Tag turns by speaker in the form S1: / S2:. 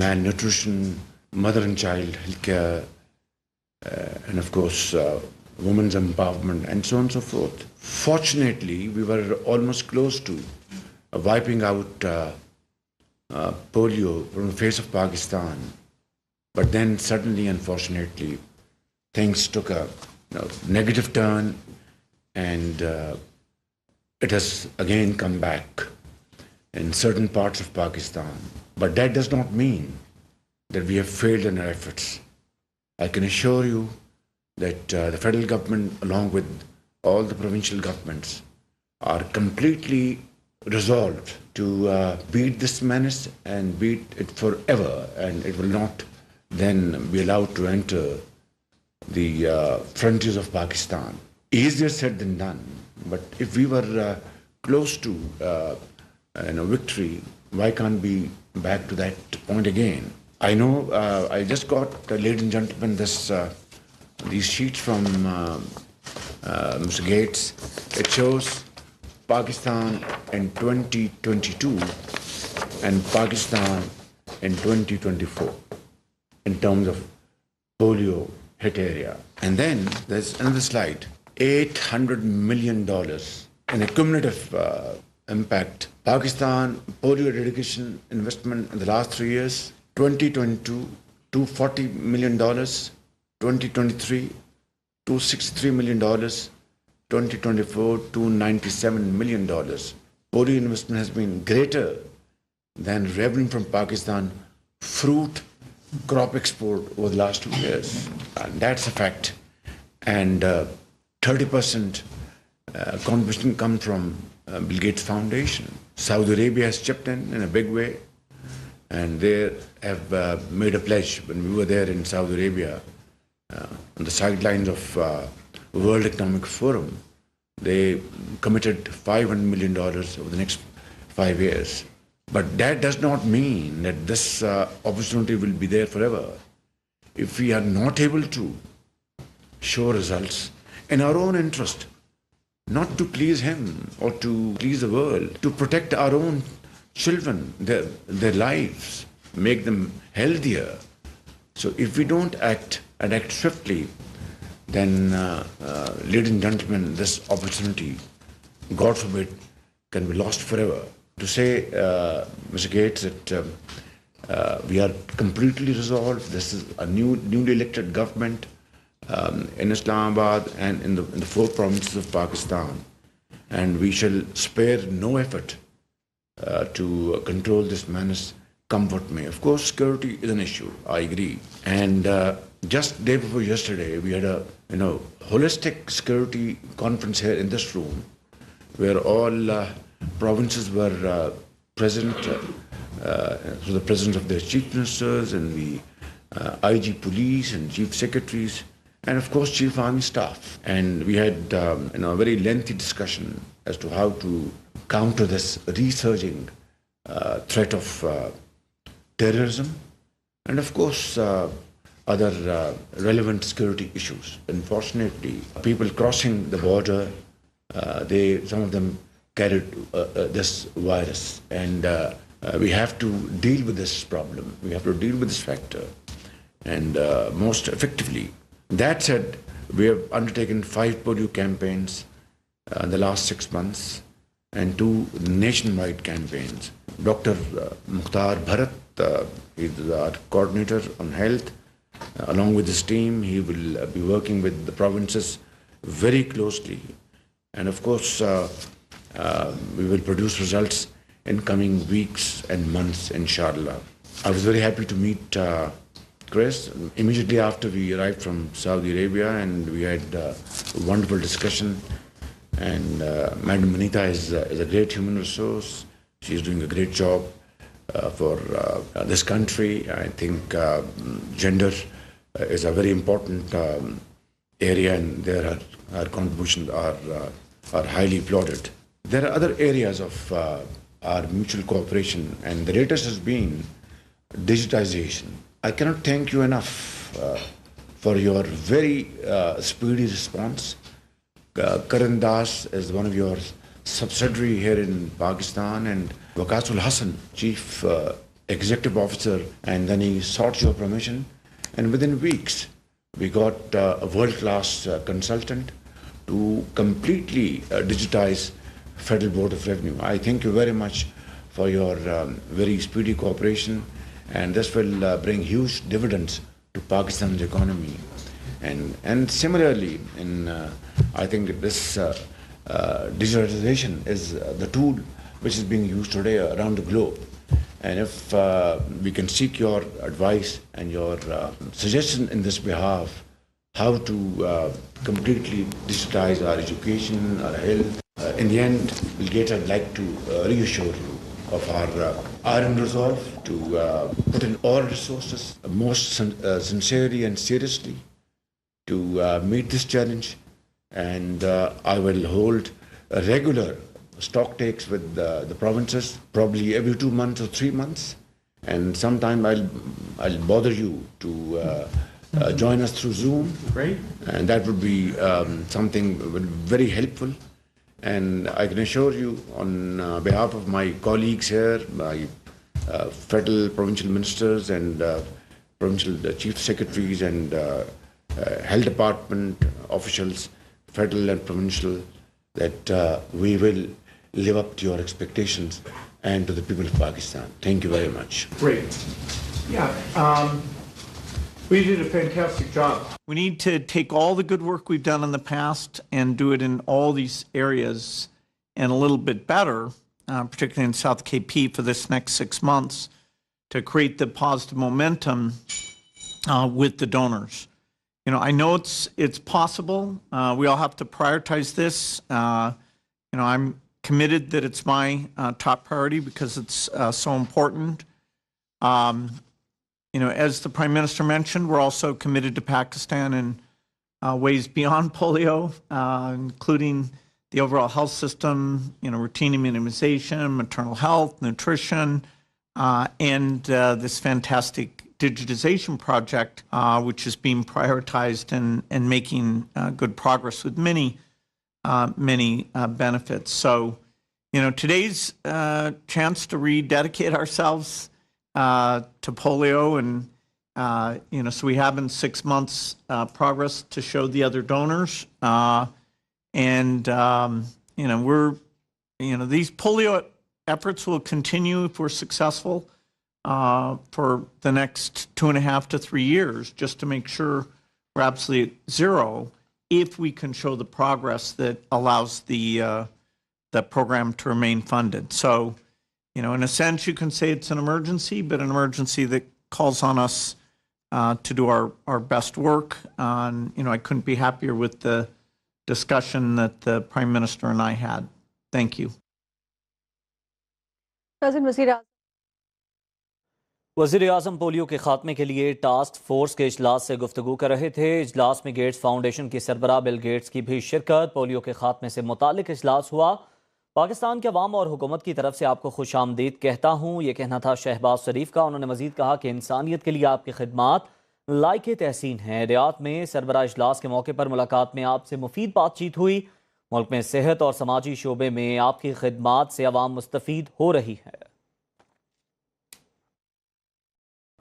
S1: malnutrition, mother and child health care, and of course, women's empowerment, and so on and so forth. Fortunately, we were almost close to wiping out polio from the face of Pakistan. But then suddenly, unfortunately, things took a negative turn, and it has again come back in certain parts of Pakistan. But that does not mean that we have failed in our efforts. I can assure you that the federal government, along with all the provincial governments, are completely resolved to beat this menace and beat it forever, and it will not then be allowed to enter the frontiers of Pakistan. Easier said than done, but if we were close to victory, why can't we back to that point again? I know I just got, ladies and gentlemen, these sheets from Mr. Gates. It shows Pakistan in 2022 and Pakistan in 2024 in terms of polio hit area. And then there's another slide, $800 million in a cumulative impact. Pakistan polio eradication investment in the last 3 years, 2022, $240 million, 2023, $263 million, 2024, $297 million. Polio investment has been greater than revenue from Pakistan fruit crop export over the last 2 years. And that's a fact. And 30% contribution comes from Bill Gates Foundation. Saudi Arabia has chipped in a big way. And they have made a pledge. When we were there in Saudi Arabia, on the sidelines of World Economic Forum, they committed $500 million over the next 5 years. But that does not mean that this opportunity will be there forever. If we are not able to show results in our own interest, not to please him or to please the world, to protect our own children, their lives, make them healthier. So if we don't act and act swiftly, then, ladies and gentlemen, this opportunity, God forbid, can be lost forever. To say, Mr. Gates, that we are completely resolved. This is a newly elected government in Islamabad and in the 4 provinces of Pakistan, and we shall spare no effort to control this menace, come what may. Of course, security is an issue. I agree. And just day before yesterday, we had a holistic security conference here in this room, where all provinces were present, through the presence of their chief ministers and the IG police and chief secretaries, and of course chief army staff. And we had a very lengthy discussion as to how to counter this resurging threat of terrorism, and of course other relevant security issues. Unfortunately, people crossing the border, some of them carried this virus, and we have to deal with this problem. We have to deal with this factor, and most effectively. That said, we have undertaken 5 polio campaigns in the last 6 months and 2 nationwide campaigns. Dr. Mukhtar Bharat, is our coordinator on health. Along with his team, he will be working with the provinces very closely, and of course, we will produce results in coming weeks and months, inshallah. I was very happy to meet Chris immediately after we arrived from Saudi Arabia, and we had a wonderful discussion. And Madam Manita is a great human resource. She's doing a great job for this country. I think gender is a very important area, and there her contributions are highly applauded. There are other areas of our mutual cooperation, and the latest has been digitization. I cannot thank you enough for your very speedy response. Karan Das is one of your subsidiary here in Pakistan, and Waqasul Hassan, Chief executive officer, and then he sought your permission. And within weeks, we got a world-class consultant to completely digitize Federal Board of Revenue. I thank you very much for your very speedy cooperation, and this will bring huge dividends to Pakistan's economy. And similarly, I think this digitalization is the tool which is being used today around the globe. And if we can seek your advice and your suggestion in this behalf, how to completely digitize our education, our health. In the end, Bill Gates, I'd like to reassure you of our iron resolve to put in all resources most sincerely and seriously to meet this challenge. And I will hold a regular stock takes with the provinces, probably every 2 months or 3 months. And sometime I'll bother you to join us through Zoom.
S2: Great.
S1: And that would be something very helpful. And I can assure you on behalf of my colleagues here, my federal, provincial ministers and provincial chief secretaries and health department officials, federal and provincial, that we will live up to your expectations and to the people of Pakistan. Thank you very much.
S2: Great. Yeah. We did a fantastic job. We need to take all the good work we've done in the past and do it in all these areas and a little bit better, particularly in South KP for this next 6 months, to create the positive momentum with the donors. You know, I know it's possible. We all have to prioritize this. You know, I'm committed that it's my top priority because it's so important. You know, as the Prime Minister mentioned, we're also committed to Pakistan in ways beyond polio, including the overall health system, you know, routine immunization, maternal health, nutrition, and this fantastic digitization project, which is being prioritized and making good progress with many benefits. So, you know, today's chance to rededicate ourselves to polio, and you know, so we have in 6 months progress to show the other donors, and you know, these polio efforts will continue if we're successful for the next 2.5 to 3 years, just to make sure we're absolutely zero, if we can show the progress that allows the program to remain funded. So, you know, in a sense, you can say it's an emergency, but an emergency that calls on us to do our best work. You know, I couldn't be happier with the discussion that the Prime Minister and I had. Thank you.
S3: वज़ीर आज़म polio के खात्मे के लिए task force के इजलास से गुफ्तगू कर रहे थे। इजलास में गेट्स फाउंडेशन की सरबराह बिल गेट्स की भी शिरकत। पोलियो के खात्मे से मुतालिक इजलास हुआ। पाकिस्तान के अवाम और हुकूमत की तरफ से आपको खुश आमदीद कहता हूँ, ये कहना था शहबाज शरीफ का। उन्होंने मजीद कहा कि इंसानियत के लिए आपकी खिदमात लायक तहसीन हैं। रियाद में सरबराह इजलास के मौके पर मुलाकात में आपसे मुफीद बातचीत हुई। मुल्क में सेहत और समाजी शोबे में आपकी खिदमात से अवाम मुस्तफ़ीद हो रही है।